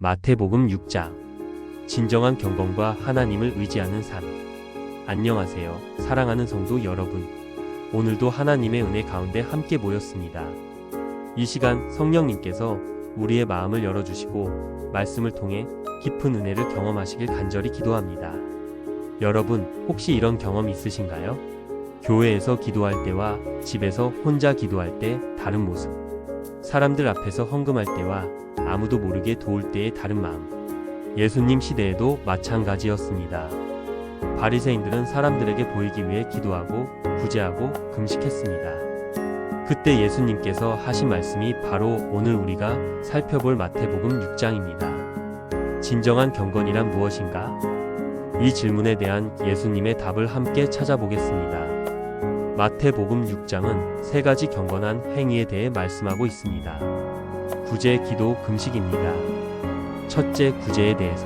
마태복음 6장. 진정한 경건과 하나님을 의지하는 삶. 안녕하세요, 사랑하는 성도 여러분. 오늘도 하나님의 은혜 가운데 함께 모였습니다. 이 시간 성령님께서 우리의 마음을 열어주시고 말씀을 통해 깊은 은혜를 경험하시길 간절히 기도합니다. 여러분, 혹시 이런 경험 있으신가요? 교회에서 기도할 때와 집에서 혼자 기도할 때 다른 모습. 사람들 앞에서 헌금할 때와 아무도 모르게 도울 때의 다른 마음. 예수님 시대에도 마찬가지였습니다. 바리새인들은 사람들에게 보이기 위해 기도하고 구제하고 금식했습니다. 그때 예수님께서 하신 말씀이 바로 오늘 우리가 살펴볼 마태복음 6장입니다. 진정한 경건이란 무엇인가? 이 질문에 대한 예수님의 답을 함께 찾아보겠습니다. 마태복음 6장은 세 가지 경건한 행위에 대해 말씀하고 있습니다. 구제, 기도, 금식입니다. 첫째, 구제에 대해서.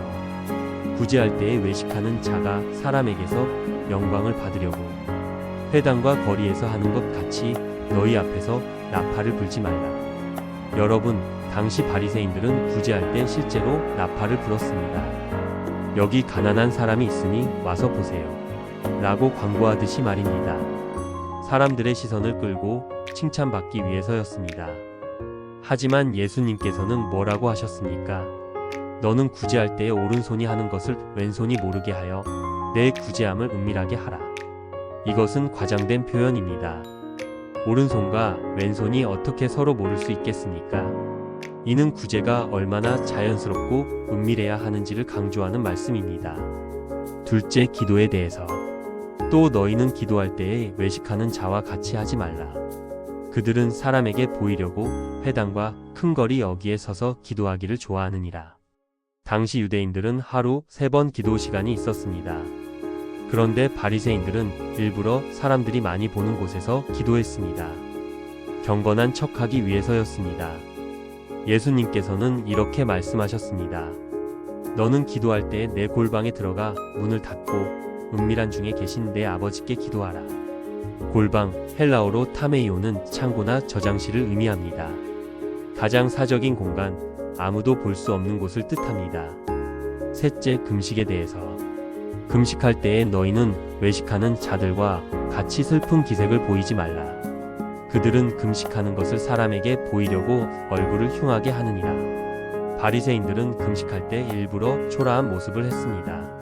구제할 때에 외식하는 자가 사람에게서 영광을 받으려고 회당과 거리에서 하는 것 같이 너희 앞에서 나팔을 불지 말라. 여러분, 당시 바리새인들은 구제할 때 실제로 나팔을 불었습니다. 여기 가난한 사람이 있으니 와서 보세요 라고 광고하듯이 말입니다. 사람들의 시선을 끌고 칭찬받기 위해서였습니다. 하지만 예수님께서는 뭐라고 하셨습니까? 너는 구제할 때에 오른손이 하는 것을 왼손이 모르게 하여 내 구제함을 은밀하게 하라. 이것은 과장된 표현입니다. 오른손과 왼손이 어떻게 서로 모를 수 있겠습니까? 이는 구제가 얼마나 자연스럽고 은밀해야 하는지를 강조하는 말씀입니다. 둘째, 기도에 대해서. 또 너희는 기도할 때에 외식하는 자와 같이 하지 말라. 그들은 사람에게 보이려고 회당과 큰 거리 여기에 서서 기도하기를 좋아하느니라. 당시 유대인들은 하루 3번 기도 시간이 있었습니다. 그런데 바리새인들은 일부러 사람들이 많이 보는 곳에서 기도했습니다. 경건한 척하기 위해서였습니다. 예수님께서는 이렇게 말씀하셨습니다. 너는 기도할 때 내 골방에 들어가 문을 닫고 은밀한 중에 계신 내 아버지께 기도하라. 골방, 헬라어로 타메이오는 창고나 저장실을 의미합니다. 가장 사적인 공간, 아무도 볼 수 없는 곳을 뜻합니다. 셋째, 금식에 대해서. 금식할 때에 너희는 외식하는 자들과 같이 슬픈 기색을 보이지 말라. 그들은 금식하는 것을 사람에게 보이려고 얼굴을 흉하게 하느니라. 바리새인들은 금식할 때 일부러 초라한 모습을 했습니다.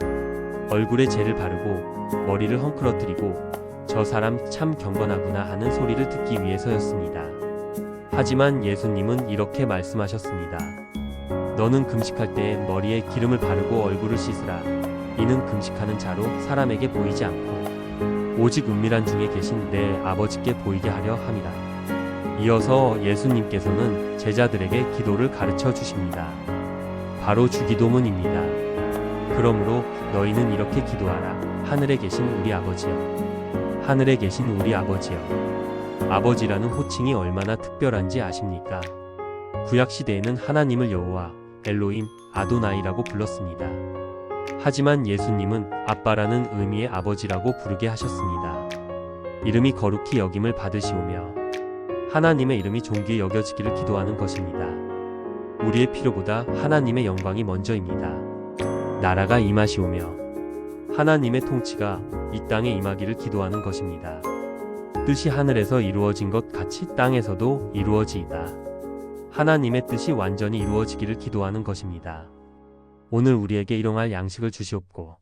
얼굴에 재를 바르고 머리를 헝클어뜨리고 저 사람 참 경건하구나 하는 소리를 듣기 위해서였습니다. 하지만 예수님은 이렇게 말씀하셨습니다. 너는 금식할 때 머리에 기름을 바르고 얼굴을 씻으라. 이는 금식하는 자로 사람에게 보이지 않고 오직 은밀한 중에 계신 내 아버지께 보이게 하려 함이라. 이어서 예수님께서는 제자들에게 기도를 가르쳐 주십니다. 바로 주기도문입니다. 그러므로 너희는 이렇게 기도하라. 하늘에 계신 우리 아버지여. 하늘에 계신 우리 아버지여. 아버지라는 호칭이 얼마나 특별한지 아십니까? 구약시대에는 하나님을 여호와, 엘로임, 아도나이라고 불렀습니다. 하지만 예수님은 아빠라는 의미의 아버지라고 부르게 하셨습니다. 이름이 거룩히 여김을 받으시오며 하나님의 이름이 존귀히 여겨지기를 기도하는 것입니다. 우리의 필요보다 하나님의 영광이 먼저입니다. 나라가 임하시오며 하나님의 통치가 이 땅에 임하기를 기도하는 것입니다. 뜻이 하늘에서 이루어진 것 같이 땅에서도 이루어지이다. 하나님의 뜻이 완전히 이루어지기를 기도하는 것입니다. 오늘 우리에게 일용할 양식을 주시옵고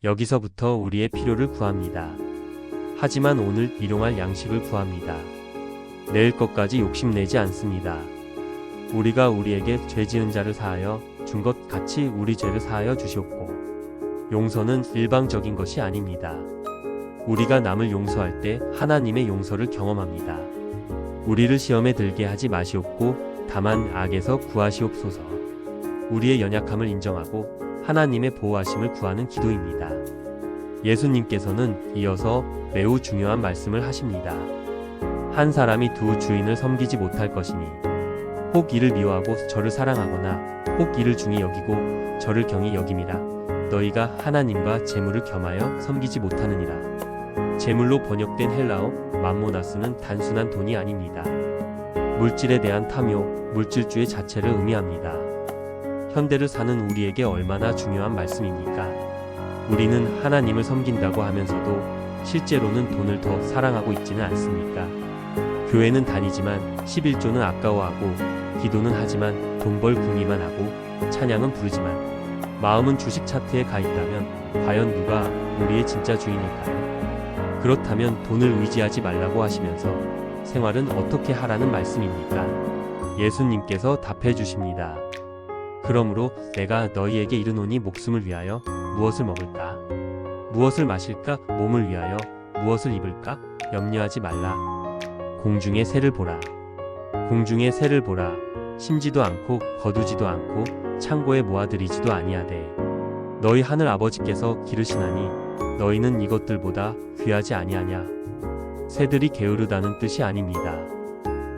여기서부터 우리의 필요를 구합니다. 하지만 오늘 일용할 양식을 구합니다. 내일 것까지 욕심내지 않습니다. 우리가 우리에게 죄 지은 자를 사하여 준 것 같이 우리 죄를 사하여 주시옵고. 용서는 일방적인 것이 아닙니다. 우리가 남을 용서할 때 하나님의 용서를 경험합니다. 우리를 시험에 들게 하지 마시옵고 다만 악에서 구하시옵소서. 우리의 연약함을 인정하고 하나님의 보호하심을 구하는 기도입니다. 예수님께서는 이어서 매우 중요한 말씀을 하십니다. 한 사람이 두 주인을 섬기지 못할 것이니 혹 이를 미워하고 저를 사랑하거나 혹 이를 중히 여기고 저를 경히 여김이라. 너희가 하나님과 재물을 겸하여 섬기지 못하느니라. 재물로 번역된 헬라어 맘모나스는 단순한 돈이 아닙니다. 물질에 대한 탐욕, 물질주의 자체를 의미합니다. 현대를 사는 우리에게 얼마나 중요한 말씀입니까? 우리는 하나님을 섬긴다고 하면서도 실제로는 돈을 더 사랑하고 있지는 않습니까? 교회는 다니지만 11조는 아까워하고 기도는 하지만 돈 벌 궁리만 하고 찬양은 부르지만 마음은 주식 차트에 가 있다면 과연 누가 우리의 진짜 주인일까요? 그렇다면 돈을 의지하지 말라고 하시면서 생활은 어떻게 하라는 말씀입니까? 예수님께서 답해 주십니다. 그러므로 내가 너희에게 이르노니 목숨을 위하여 무엇을 먹을까? 무엇을 마실까? 몸을 위하여 무엇을 입을까? 염려하지 말라. 공중의 새를 보라. 공중의 새를 보라. 심지도 않고 거두지도 않고 창고에 모아들이지도 아니하되 너희 하늘 아버지께서 기르시나니 너희는 이것들보다 귀하지 아니하냐? 새들이 게으르다는 뜻이 아닙니다.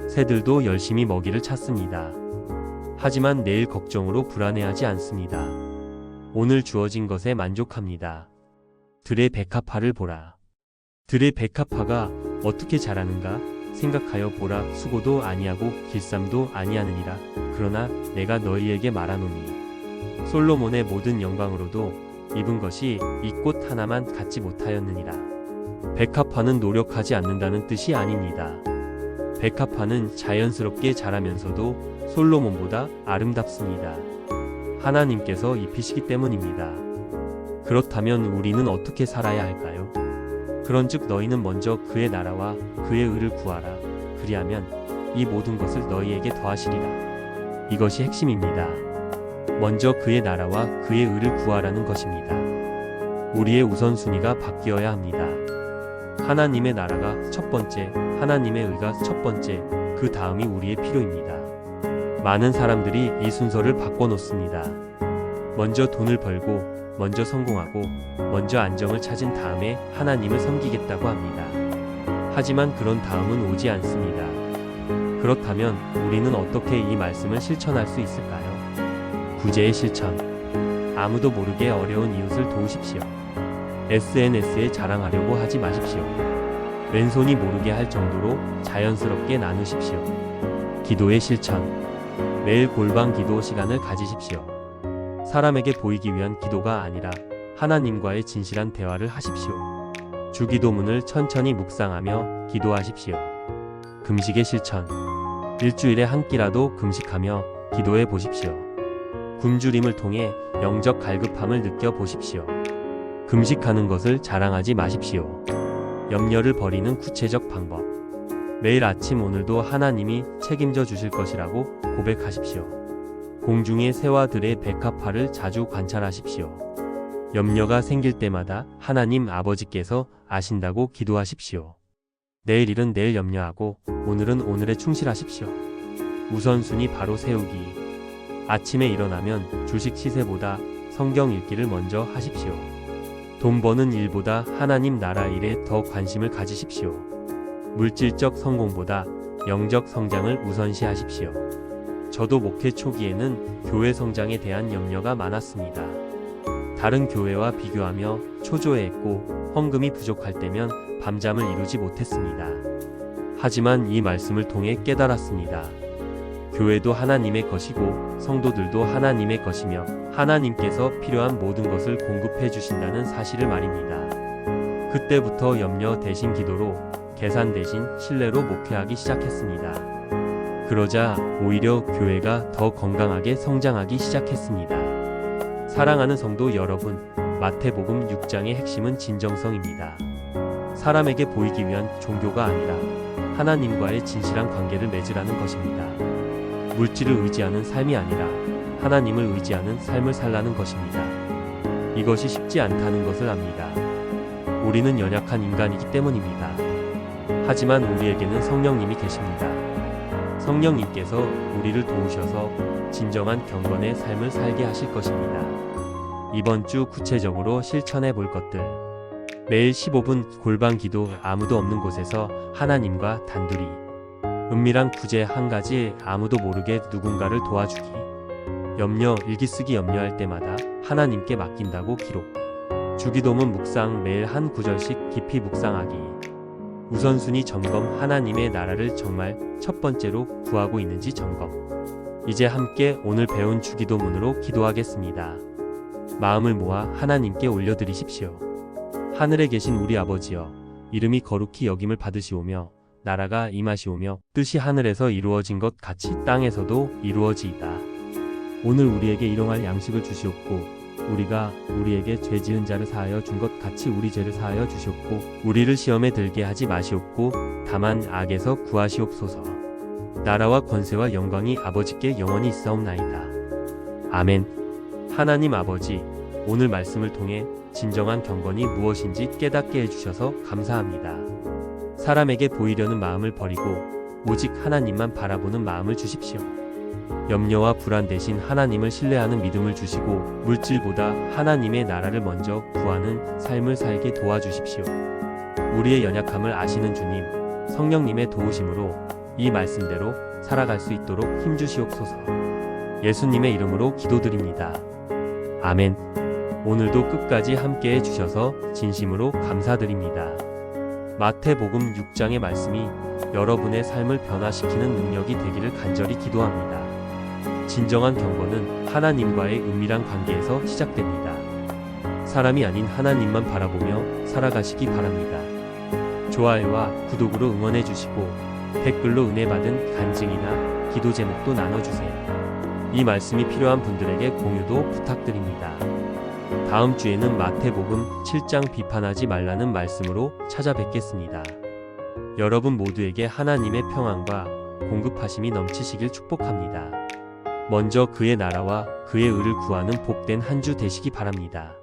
새들도 열심히 먹이를 찾습니다. 하지만 내일 걱정으로 불안해하지 않습니다. 오늘 주어진 것에 만족합니다. 들의 백합화를 보라. 들의 백합화가 어떻게 자라는가 생각하여 보라. 수고도 아니하고 길쌈도 아니하느니라. 그러나 내가 너희에게 말하노니 솔로몬의 모든 영광으로도 입은 것이 이 꽃 하나만 갖지 못하였느니라. 백합화는 노력하지 않는다는 뜻이 아닙니다. 백합화는 자연스럽게 자라면서도 솔로몬보다 아름답습니다. 하나님께서 입히시기 때문입니다. 그렇다면 우리는 어떻게 살아야 할까요? 그런즉 너희는 먼저 그의 나라와 그의 의를 구하라. 그리하면 이 모든 것을 너희에게 더하시리라. 이것이 핵심입니다. 먼저 그의 나라와 그의 의를 구하라는 것입니다. 우리의 우선순위가 바뀌어야 합니다. 하나님의 나라가 첫 번째, 하나님의 의가 첫 번째, 그 다음이 우리의 필요입니다. 많은 사람들이 이 순서를 바꿔놓습니다. 먼저 돈을 벌고, 먼저 성공하고, 먼저 안정을 찾은 다음에 하나님을 섬기겠다고 합니다. 하지만 그런 다음은 오지 않습니다. 그렇다면 우리는 어떻게 이 말씀을 실천할 수 있을까요? 구제의 실천. 아무도 모르게 어려운 이웃을 도우십시오. SNS에 자랑하려고 하지 마십시오. 왼손이 모르게 할 정도로 자연스럽게 나누십시오. 기도의 실천. 매일 골방 기도 시간을 가지십시오. 사람에게 보이기 위한 기도가 아니라 하나님과의 진실한 대화를 하십시오. 주기도문을 천천히 묵상하며 기도하십시오. 금식의 실천. 일주일에 한 끼라도 금식하며 기도해 보십시오. 굶주림을 통해 영적 갈급함을 느껴보십시오. 금식하는 것을 자랑하지 마십시오. 염려를 버리는 구체적 방법. 매일 아침 오늘도 하나님이 책임져 주실 것이라고 고백하십시오. 공중의 새와 들의 백합화를 자주 관찰하십시오. 염려가 생길 때마다 하나님 아버지께서 아신다고 기도하십시오. 내일 일은 내일 염려하고 오늘은 오늘에 충실하십시오. 우선순위 바로 세우기. 아침에 일어나면 주식 시세보다 성경 읽기를 먼저 하십시오. 돈 버는 일보다 하나님 나라 일에 더 관심을 가지십시오. 물질적 성공보다 영적 성장을 우선시하십시오. 저도 목회 초기에는 교회 성장에 대한 염려가 많았습니다. 다른 교회와 비교하며 초조해했고 헌금이 부족할 때면 밤잠을 이루지 못했습니다. 하지만 이 말씀을 통해 깨달았습니다. 교회도 하나님의 것이고 성도들도 하나님의 것이며 하나님께서 필요한 모든 것을 공급해 주신다는 사실을 말입니다. 그때부터 염려 대신 기도로, 계산 대신 신뢰로 목회하기 시작했습니다. 그러자 오히려 교회가 더 건강하게 성장하기 시작했습니다. 사랑하는 성도 여러분, 마태복음 6장의 핵심은 진정성입니다. 사람에게 보이기 위한 종교가 아니라 하나님과의 진실한 관계를 맺으라는 것입니다. 물질을 의지하는 삶이 아니라 하나님을 의지하는 삶을 살라는 것입니다. 이것이 쉽지 않다는 것을 압니다. 우리는 연약한 인간이기 때문입니다. 하지만 우리에게는 성령님이 계십니다. 성령님께서 우리를 도우셔서 진정한 경건의 삶을 살게 하실 것입니다. 이번 주 구체적으로 실천해 볼 것들. 매일 15분 골방 기도. 아무도 없는 곳에서 하나님과 단둘이. 은밀한 구제 한 가지. 아무도 모르게 누군가를 도와주기. 염려 일기 쓰기. 염려할 때마다 하나님께 맡긴다고 기록. 주기도문 묵상. 매일 한 구절씩 깊이 묵상하기. 우선순위 점검. 하나님의 나라를 정말 첫 번째로 구하고 있는지 점검. 이제 함께 오늘 배운 주기도문으로 기도하겠습니다. 마음을 모아 하나님께 올려드리십시오. 하늘에 계신 우리 아버지여, 이름이 거룩히 여김을 받으시오며 나라가 임하시오며 뜻이 하늘에서 이루어진 것 같이 땅에서도 이루어지이다. 오늘 우리에게 일용할 양식을 주시옵고 우리가 우리에게 죄 지은 자를 사하여 준 것 같이 우리 죄를 사하여 주시옵고 우리를 시험에 들게 하지 마시옵고 다만 악에서 구하시옵소서. 나라와 권세와 영광이 아버지께 영원히 있사옵나이다. 아멘. 하나님 아버지, 오늘 말씀을 통해 진정한 경건이 무엇인지 깨닫게 해주셔서 감사합니다. 사람에게 보이려는 마음을 버리고 오직 하나님만 바라보는 마음을 주십시오. 염려와 불안 대신 하나님을 신뢰하는 믿음을 주시고 물질보다 하나님의 나라를 먼저 구하는 삶을 살게 도와주십시오. 우리의 연약함을 아시는 주님, 성령님의 도우심으로 이 말씀대로 살아갈 수 있도록 힘주시옵소서. 예수님의 이름으로 기도드립니다. 아멘. 오늘도 끝까지 함께 해주셔서 진심으로 감사드립니다. 마태복음 6장의 말씀이 여러분의 삶을 변화시키는 능력이 되기를 간절히 기도합니다. 진정한 경건은 하나님과의 은밀한 관계에서 시작됩니다. 사람이 아닌 하나님만 바라보며 살아가시기 바랍니다. 좋아요와 구독으로 응원해 주시고 댓글로 은혜 받은 간증이나 기도 제목도 나눠주세요. 이 말씀이 필요한 분들에게 공유도 부탁드립니다. 다음 주에는 마태복음 7장 비판하지 말라는 말씀으로 찾아뵙겠습니다. 여러분 모두에게 하나님의 평안과 공급하심이 넘치시길 축복합니다. 먼저 그의 나라와 그의 의를 구하는 복된 한 주 되시기 바랍니다.